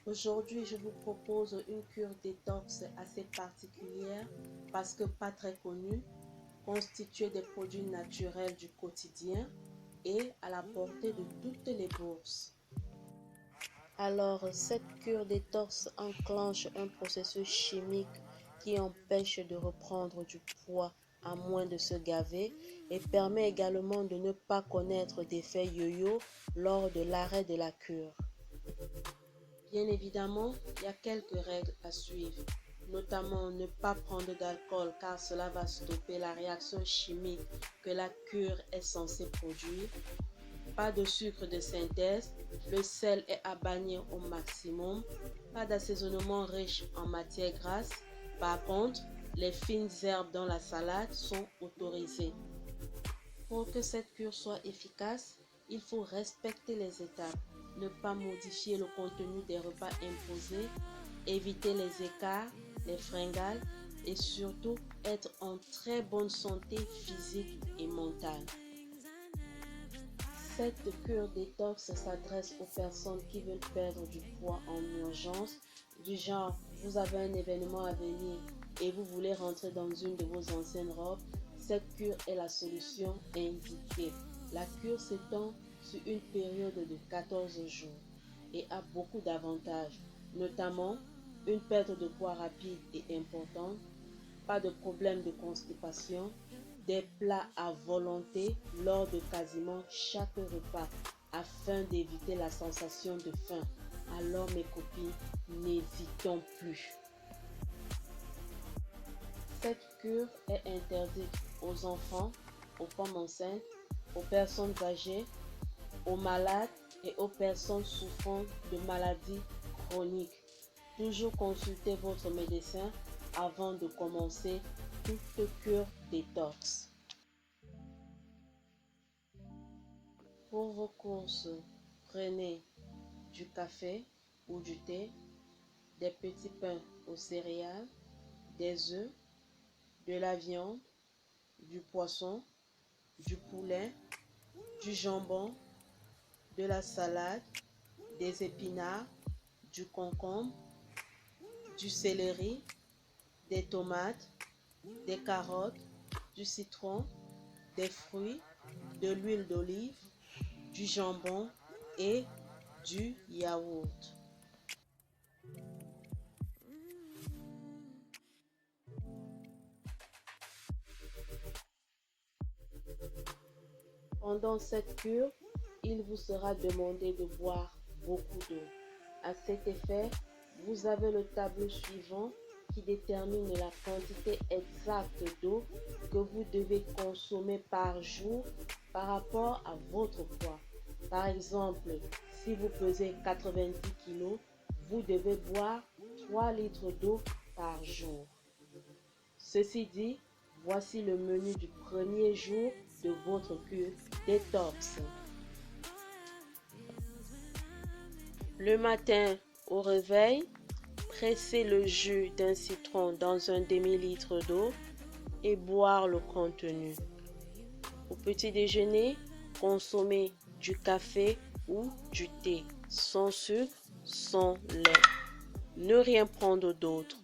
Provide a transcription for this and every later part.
Aujourd'hui, je vous propose une cure détox assez particulière parce que pas très connue, constituée des produits naturels du quotidien et à la portée de toutes les bourses. Alors, cette cure détox enclenche un processus chimique qui empêche de reprendre du poids à moins de se gaver et permet également de ne pas connaître d'effet yo-yo lors de l'arrêt de la cure. Bien évidemment, il y a quelques règles à suivre, notamment ne pas prendre d'alcool car cela va stopper la réaction chimique que la cure est censée produire. Pas de sucre de synthèse, le sel est à bannir au maximum. Pas d'assaisonnement riche en matières grasses. Par contre, les fines herbes dans la salade sont autorisées. Pour que cette cure soit efficace, il faut respecter les étapes, ne pas modifier le contenu des repas imposés, éviter les écarts, les fringales et surtout être en très bonne santé physique et mentale. Cette cure détox s'adresse aux personnes qui veulent perdre du poids en urgence, du genre vous avez un événement à venir et vous voulez rentrer dans une de vos anciennes robes. Cette cure est la solution indiquée. La cure s'étend sur une période de 14 jours et a beaucoup d'avantages, notamment une perte de poids rapide et importante, pas de problème de constipation, des plats à volonté lors de quasiment chaque repas afin d'éviter la sensation de faim. Alors mes copines, n'hésitons plus. Cette cure est interdite aux enfants, aux femmes enceintes, aux personnes âgées, aux malades et aux personnes souffrant de maladies chroniques. Toujours consultez votre médecin avant de commencer toute cure détox. Pour vos courses, prenez du café ou du thé, des petits pains aux céréales, des œufs, de la viande, du poisson, du poulet, du jambon, de la salade, des épinards, du concombre, du céleri, des tomates, des carottes, du citron, des fruits, de l'huile d'olive, du jambon et du yaourt. Pendant cette cure, il vous sera demandé de boire beaucoup d'eau. À cet effet, vous avez le tableau suivant qui détermine la quantité exacte d'eau que vous devez consommer par jour par rapport à votre poids. Par exemple, si vous pesez 90 kg, vous devez boire 3 litres d'eau par jour. Ceci dit, voici le menu du premier jour de votre cure détox. Le matin, au réveil, pressez le jus d'un citron dans un demi-litre d'eau et boire le contenu. Au petit déjeuner, consommez du café ou du thé, sans sucre, sans lait. Ne rien prendre d'autre.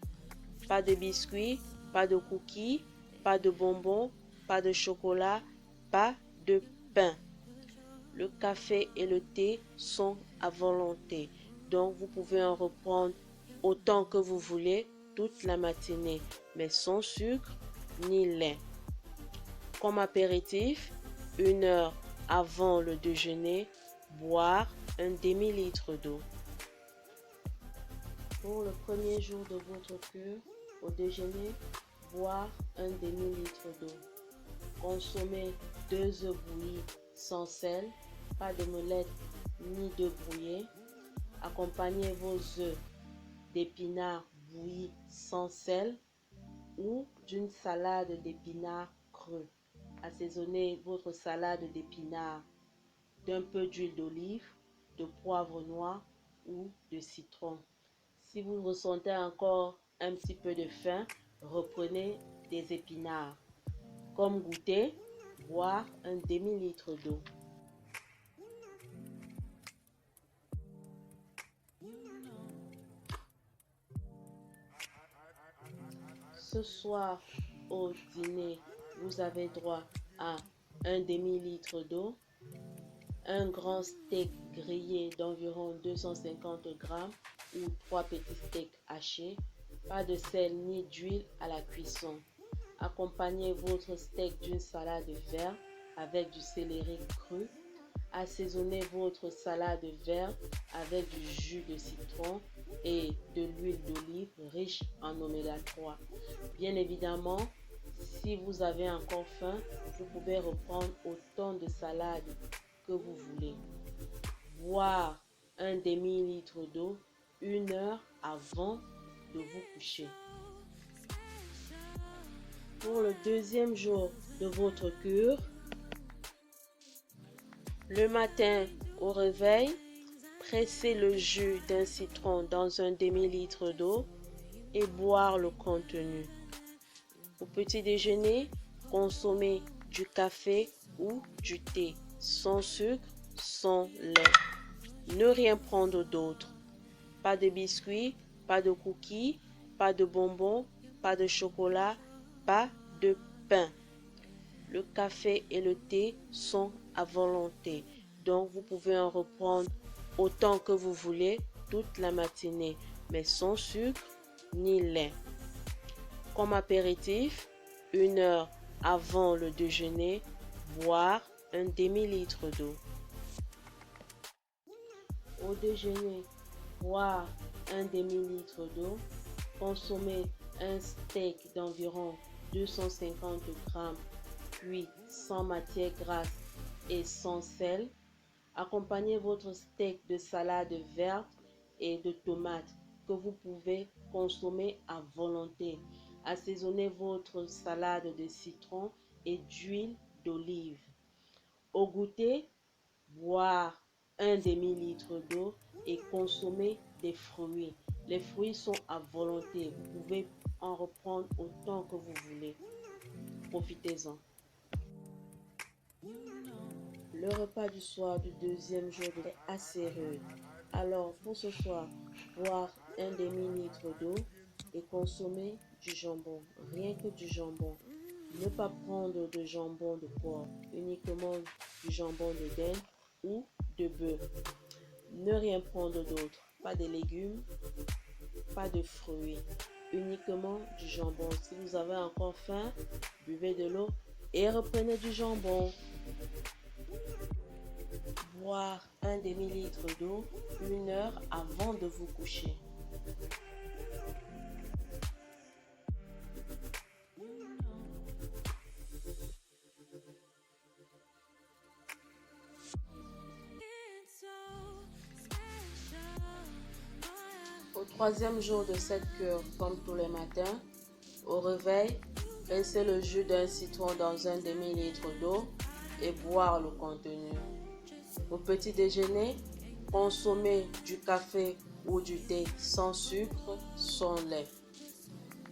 Pas de biscuits, pas de cookies, pas de bonbons, pas de chocolat, pas de pain. Le café et le thé sont à volonté, donc vous pouvez en reprendre autant que vous voulez toute la matinée, mais sans sucre ni lait. Comme apéritif, 1 heure avant le déjeuner, boire un demi-litre d'eau. Pour le premier jour de votre cure, au déjeuner, boire un demi-litre d'eau. Consommez 2 œufs bouillis sans sel, pas de molettes ni d'œufs brouillés. Accompagnez vos œufs d'épinards bouillis sans sel ou d'une salade d'épinards creux. Assaisonnez votre salade d'épinards d'un peu d'huile d'olive, de poivre noir ou de citron. Si vous ressentez encore un petit peu de faim, reprenez des épinards. Comme goûter, boire un demi-litre d'eau. Ce soir, au dîner, vous avez droit à un demi-litre d'eau, un grand steak grillé d'environ 250 grammes ou 3 petits steaks hachés, pas de sel ni d'huile à la cuisson. Accompagnez votre steak d'une salade verte avec du céleri cru. Assaisonnez votre salade verte avec du jus de citron et de l'huile d'olive riche en oméga 3. Bien évidemment, si vous avez encore faim, vous pouvez reprendre autant de salade que vous voulez. Boire un demi-litre d'eau 1 heure avant de vous coucher. Pour le deuxième jour de votre cure, le matin au réveil, pressez le jus d'un citron dans un demi-litre d'eau et boire le contenu. Au petit déjeuner, consommez du café ou du thé sans sucre, sans lait. Ne rien prendre d'autre. Pas de biscuits, pas de cookies, pas de bonbons, pas de chocolat, pas de pain. Le café et le thé sont à volonté, donc vous pouvez en reprendre autant que vous voulez toute la matinée, mais sans sucre ni lait. Comme apéritif, 1 heure avant le déjeuner, boire un demi-litre d'eau. Au déjeuner, boire un demi-litre d'eau. Consommer un steak d'environ 250 grammes cuit sans matière grasse et sans sel. Accompagnez votre steak de salade verte et de tomates que vous pouvez consommer à volonté. Assaisonnez votre salade de citron et d'huile d'olive. Au goûter, boire un demi-litre d'eau et consommer des fruits. Les fruits sont à volonté. Vous pouvez en reprendre autant que vous voulez. Profitez-en. Le repas du soir du deuxième jour est assez rude. Alors, pour ce soir, boire un demi-litre d'eau et consommer du jambon. Rien que du jambon. Ne pas prendre de jambon de porc, uniquement du jambon de dinde ou de bœuf. Ne rien prendre d'autre. Pas de légumes, pas de fruits. Uniquement du jambon. Si vous avez encore faim, buvez de l'eau et reprenez du jambon. Boire un demi-litre d'eau 1 heure avant de vous coucher. Au troisième jour de cette cure, comme tous les matins, au réveil, versez le jus d'un citron dans un demi-litre d'eau et boire le contenu. Au petit déjeuner, consommez du café ou du thé sans sucre, sans lait.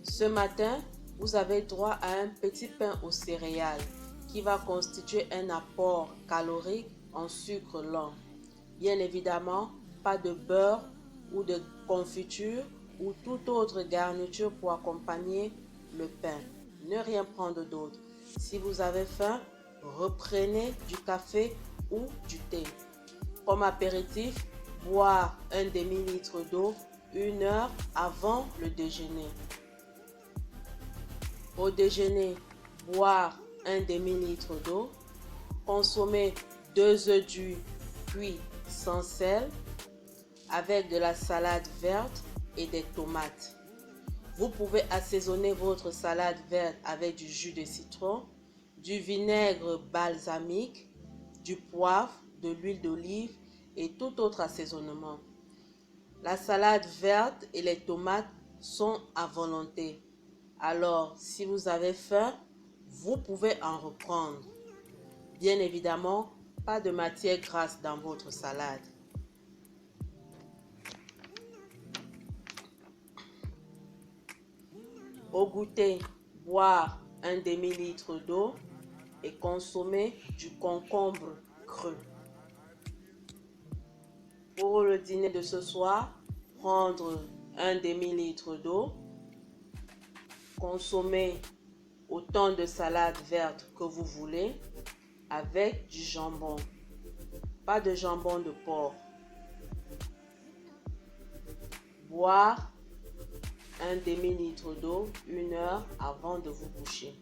Ce matin, vous avez droit à un petit pain aux céréales qui va constituer un apport calorique en sucre lent. Bien évidemment, pas de beurre ou de confiture ou toute autre garniture pour accompagner le pain. Ne rien prendre d'autre. Si vous avez faim, reprenez du café ou du thé. Comme apéritif, boire un demi-litre d'eau 1 heure avant le déjeuner. Au déjeuner, boire un demi-litre d'eau. Consommer 2 œufs durs cuits sans sel avec de la salade verte et des tomates. Vous pouvez assaisonner votre salade verte avec du jus de citron, du vinaigre balsamique, du poivre, de l'huile d'olive et tout autre assaisonnement. La salade verte et les tomates sont à volonté. Alors, si vous avez faim, vous pouvez en reprendre. Bien évidemment, pas de matière grasse dans votre salade. Au goûter, boire un demi-litre d'eau et consommer du concombre cru. Pour le dîner de ce soir, prendre un demi-litre d'eau, Consommez autant de salade verte que vous voulez avec du jambon. Pas de jambon de porc. Boire un demi-litre d'eau 1 heure avant de vous coucher.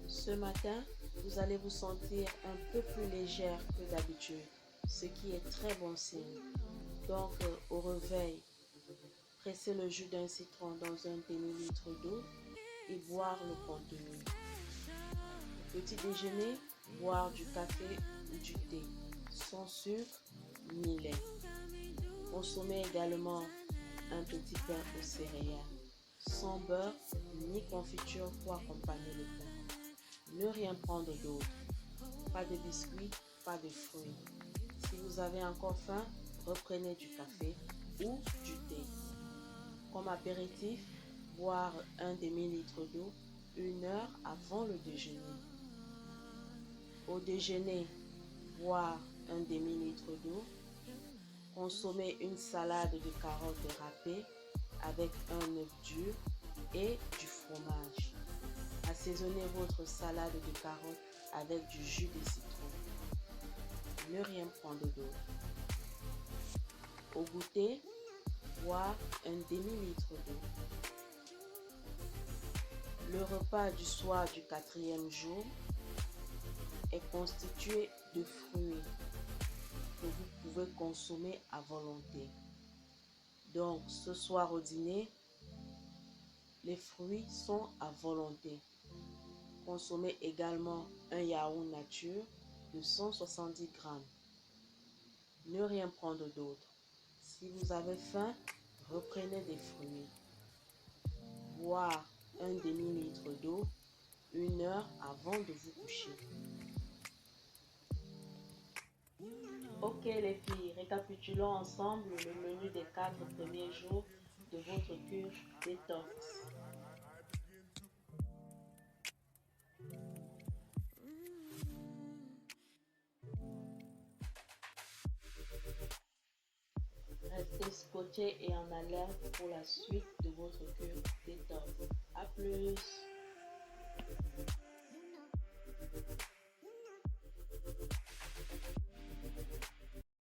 Ce matin, vous allez vous sentir un peu plus légère que d'habitude, ce qui est très bon signe. Donc, au réveil, pressez le jus d'un citron dans un demi-litre d'eau et boire le contenu. Petit déjeuner, boire du café ou du thé, sans sucre ni lait. Consommez également un petit pain aux céréales, sans beurre ni confiture pour accompagner le pain. Ne rien prendre d'autre, pas de biscuits, pas de fruits. Si vous avez encore faim, reprenez du café ou du thé. Comme apéritif, boire un demi-litre d'eau 1 heure avant le déjeuner. Au déjeuner, boire un demi-litre d'eau. Consommez une salade de carottes râpées avec un œuf dur et du fromage. Assaisonnez votre salade de carottes avec du jus de citron. Ne rien prendre d'autre. Au goûter, boire un demi-litre d'eau. Le repas du soir du 4e jour est constitué de fruits que vous pouvez consommer à volonté. Donc, ce soir au dîner, les fruits sont à volonté. Consommez également un yaourt nature de 170 grammes. Ne rien prendre d'autre. Si vous avez faim, reprenez des fruits. Boire un demi-litre d'eau 1 heure avant de vous coucher. Ok les filles, récapitulons ensemble le menu des 4 premiers jours de votre cure détox. Restez scotchés et en alerte pour la suite de votre cure détox. A plus!